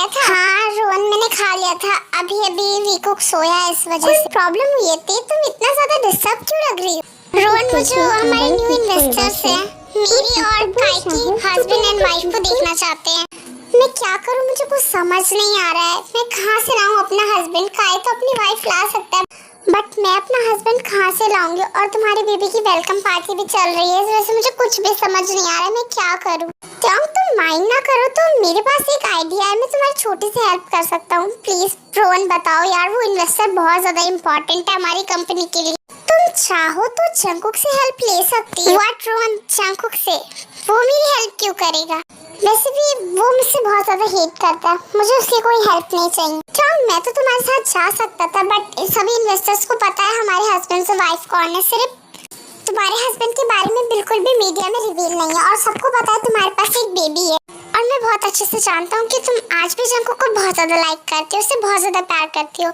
खाया था? हाँ रोहन, मैंने खा लिया था। अभी अभी वीकुक सोया है, इस वजह से प्रॉब्लम हुई है। तुम इतना ज्यादा डिस्टर्ब क्यों लग रही हो? रोहन, मुझे हमारे न्यू इन्वेस्टर्स हैं, मेरी और काई की हस्बैंड एंड वाइफ को देखना चाहते हैं। मैं क्या करूं, मुझे कुछ समझ नहीं आ रहा है। मैं कहाँ से लाऊं अपना हस्बैंड? काई तो अपनी वाइफ ला सकता है, बट मैं अपना हस्बैंड कहाँ से लाऊंगी? और तुम्हारी बेबी की वेलकम पार्टी भी चल रही है, इस वजह से मुझे कुछ भी समझ नहीं आ रहा है। मैं क्या करूं? तुम माइंड ना करो तो मेरे पास एक आइडिया है, मैं तुम्हारी छोटी सी हेल्प कर सकता हूँ। प्लीज रोहन बताओ यार, वो इन्वेस्टर बहुत ज्यादा इम्पोर्टेंट है हमारी कंपनी के लिए। तुम चाहो तो जंकुक से हेल्प ले सकती हो। व्हाट रोहन, जंकुक से? वो मेरी हेल्प क्यों करेगा? वैसे भी वो मुझसे बहुत ज्यादा हेट करता है, मुझे उसकी कोई हेल्प नहीं चाहिए। मैं तो तुम्हारे साथ जा सकता था, बट सभी इन्वेस्टर्स को पता है हमारे हस्बैंड से वाइफ कौन है। सिर्फ तुम्हारे हस्बैंड के बारे में बिल्कुल भी मीडिया में रिवील नहीं है, और सबको पता है तुम्हारे पास एक बेबी है। और मैं बहुत अच्छे से जानता हूँ कि तुम आज भी जंकुक को बहुत ज्यादा लाइक करती हो, उससे बहुत ज्यादा प्यार करती हो।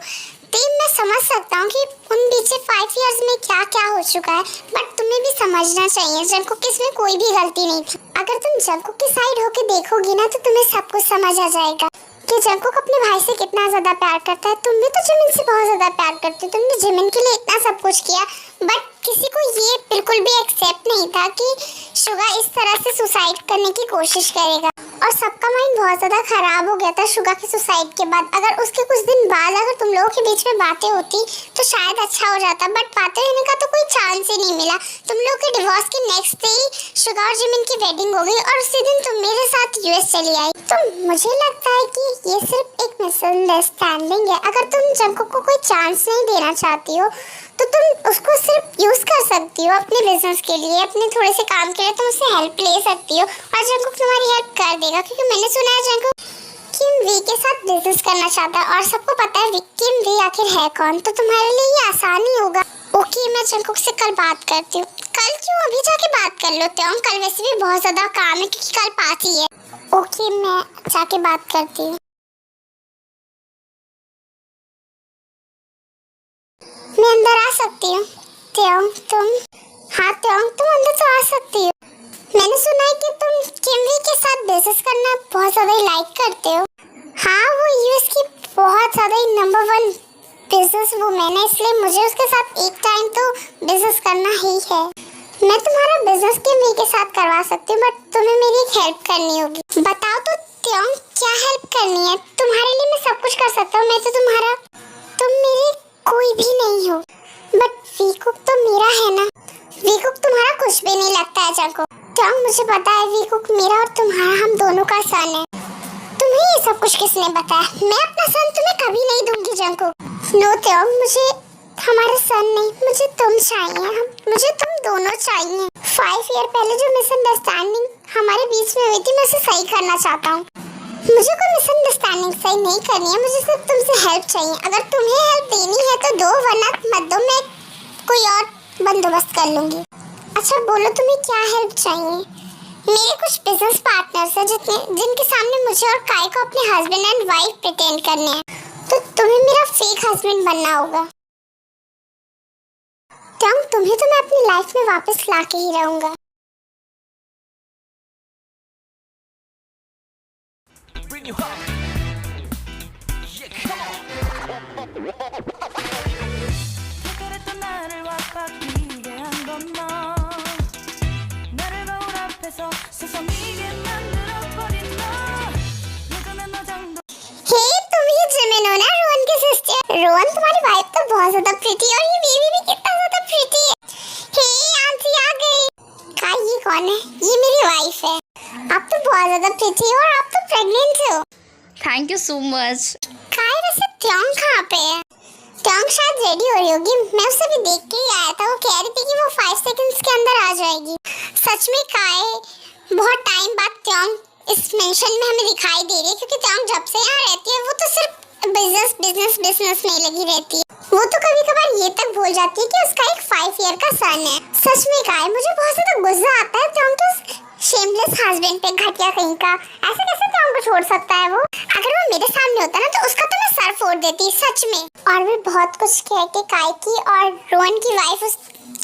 मैं समझ सकता हूँ कि उन पीछे 5 इयर्स में क्या क्या हो चुका है, बट तुम्हें भी समझना चाहिए जंकुक की इसमें कोई भी गलती नहीं थी। अगर तुम जंकुक की साइड होके देखोगी ना, तो तुम्हें सब कुछ समझ आ जाएगा कि जंकुक अपने भाई से कितना ज्यादा प्यार करता है। तुम भी तो जिमिन से बहुत ज्यादा प्यार करती हो, तुमने जिमिन के लिए इतना सब कुछ किया, बट किसी को ये बिल्कुल भी एक्सेप्ट नहीं था कि शुगा इस तरह से सुसाइड करने की कोशिश करेगा। और सबका माइंड बहुत ज्यादा खराब हो गया था शुगा के सुसाइड के बाद। अगर उसके कुछ दिन बाद अगर तुम लोगों के बीच में बातें होती तो शायद अच्छा हो जाता, बट बातें होने का तो कोई चांस ही नहीं मिला। तुम लोग के डिवोर्स के नेक्स्ट डे ही शुगा और जिमिन की वेडिंग हो गई, और उसी दिन तुम मेरे साथ यूएस चली आई। तो मुझे लगता है कि ये सिर्फ एक मिसअंडरस्टैंडिंग है। अगर तुम जंकुक को कोई चांस नहीं देना चाहती हो, तो तुम उसको सिर्फ यूज कर सकती हो अपने बिजनेस के लिए, अपने थोड़े से काम के लिए तुम उससे हेल्प ले सकती हो, और जंकुक तुम्हारी हेल्प कर देगा। क्योंकि मैंने सुना है जंकुक किम वी के साथ बिजनेस करना चाहता है, और सबको पता है किम वी आखिर है कौन। तो तुम्हारे लिए ये आसान ही होगा। ओके, मैं जंकुक से कल बात करती हूँ। कल क्यों, अभी जाके बात कर लो। कल वैसे भी बहुत ज्यादा काम है, क्योंकि कल पार्टी है। ओके, मैं जाके बात करती हूँ। मैं अंदर आ सकती हूँ? तुम हाँ तुम अंदर तो आ सकती हो। मैंने सुना है कि तुम किमवी के साथ बिजनेस करना बहुत ज्यादा लाइक करते हो। हाँ, वो यूएस की बहुत ज्यादा नंबर 1 बिजनेस वुमेन है, इसलिए मुझे उसके साथ एक टाइम तो बिजनेस करना ही है। मैं तुम्हारा बिजनेस किमवी के साथ करवा सकती हूँ, बट तुम्हें मेरी एक हेल्प करनी होगी। बताओ तो क्या हेल्प करनी है? तुम्हारे लिए मैं सब कुछ कर सकता हूँ। मैं तो तुम मेरी कोई भी नहीं हो, बट वीकुक तो मेरा है ना। वीकुक तुम्हारा कुछ भी नहीं लगता है जंकुक। मुझे पता है वीकुक मेरा और तुम्हारा, हम दोनों का सन है। तुम्हें ये सब कुछ किसने बताया? मैं अपना सन तुम्हें कभी नहीं दूंगी जंकुक। नो मुझे हमारा सन नहीं, मुझे तुम चाहिए। मुझे तुम दोनों चाहिए। 5 ईयर पहले जो मिसअंडरस्टैंडिंग हमारे बीच में हुई थी, मैं उसे सही करना चाहता हूँ। मुझे कोई मिसअंडरस्टैंडिंग सही नहीं करनी है, मुझे सिर्फ तुमसे हेल्प चाहिए। अगर तुम्हें हेल्प देनी है तो दो, वरना मत दो, मैं कोई और बंदोबस्त कर लूंगी। अच्छा बोलो, तुम्हें क्या हेल्प चाहिए? मेरे कुछ बिजनेस पार्टनर्स हैं जिनके सामने मुझे और काई को अपने हस्बैंड एंड वाइफ प्रिटेंड करने हैं, तो तुम्हें मेरा फेक हस्बैंड बनना होगा। तुम्हें तो मैं अपनी लाइफ में वापस लाके ही रहूंगा। रोहन, तुम्हारी वाइफ तो बहुत ज्यादा प्रीटी है, और ये बेबी भी कितना ज्यादा प्रीटी है। हे आंटी आ गई। काई, ये कौन है? ये मेरी वाइफ है। आप तो बहुत ज्यादा प्रीटी हो, और आप तो प्रेग्नेंट हो। Thank you so much. काई, वैसे कहाँ पे है? शायद रेडी हो रही होगी, मैं उसे भी देख के ही आया था। वो कह रही थी कि वो 5 सेकंड्स के अंदर आ जाएगी। सच में काई बहुत टाइम बाद इस मेंशन में हमें दिखाई दे रही है, क्योंकि जब से यहाँ रहती है वो तो सिर्फ बिजनेस में लगी रहती है। वो तो कभी कभार ये तक भूल जाती है कि उसका एक 5 ईयर का सन है। सच में काई, मुझे बहुत ज्यादा गुस्सा आता है तो शेमलेस हस्बैंड पे, घटिया कहीं का। ऐसे कैसे को छोड़ सकता है वो? अगर वो मेरे सामने होता ना, तो उसका तो मैं सर फोड़ देती, सच में। और भी बहुत कुछ कह के काई की और रोहन की वाइफ उस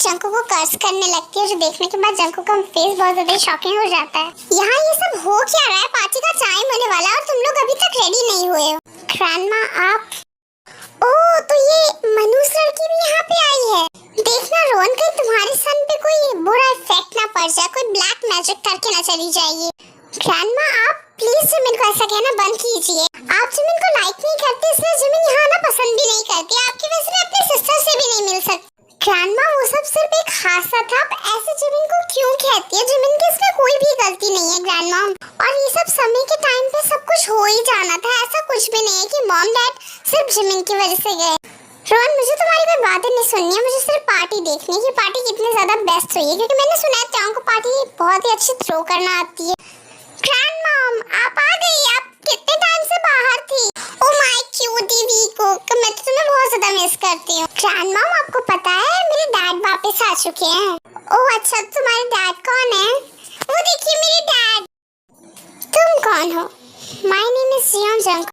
जंकू को कर्स करने लगती है, जो देखने के बाद जंकू का फेस बहुत ज्यादा शॉकिंग हो जाता है। यहाँ ये सब हो क्या रहा है? पार्टी का टाइम होने वाला है और तुम लोग अभी तक रेडी नहीं हुए हो। ग्रैंडमा आप, ओह तो ये मनुष लड़की भी यहाँ पे आई है। देखना रोहन, कहीं तुम्हारे सन पे कोई बुरा इफेक्ट ना पड़ जाए, कोई ब्लैक मैजिक करके ना चली जाइए। ग्रैंडमा आप प्लीज जिमिन को ऐसा कहना बंद कीजिए। आप जिमिन को लाइक नहीं करते, इसलिए जिमिन यहाँ आना पसंद भी नहीं करती। आपकी वजह से मैं अपने सिस्टर से भी नहीं मिल सकती। ग्रैंडमा वो सब सिर्फ एक हादसा था, आप ऐसे जिमिन को क्यों कहती है? जिमिन की इसमें कोई भी गलती नहीं है ग्रैंडमा। और ये सब समय के टाइम पे सब कुछ हो ही जाना था, ऐसा कुछ भी नहीं है कि मॉम डैड सिर्फ जिमिन की वजह से गए। रोहन मुझे तुम्हारी कोई बातें नहीं सुननी है, मुझे सिर्फ पार्टी देखनी है कि पार्टी कितनी ज्यादा बेस्ट हुई है, क्योंकि मैंने सुना है त्याओं को पार्टी बहुत ही अच्छी थ्रो करना आती है। ग्रैंड मॉम आप आ गई, आप कितने टाइम से बाहर थी? ओह माय क्यूटी वीको, मैं तो तुम्हें बहुत ज्यादा मिस करती हूँ। ग्रैंड मॉम आपको पता है मेरे डैड वापस आ चुके हैं। ओह अच्छा, तुम्हारे डैड कौन है? वो देखिए मेरे डैड। तुम कौन हो? माय नेम इज जियोंग जंग।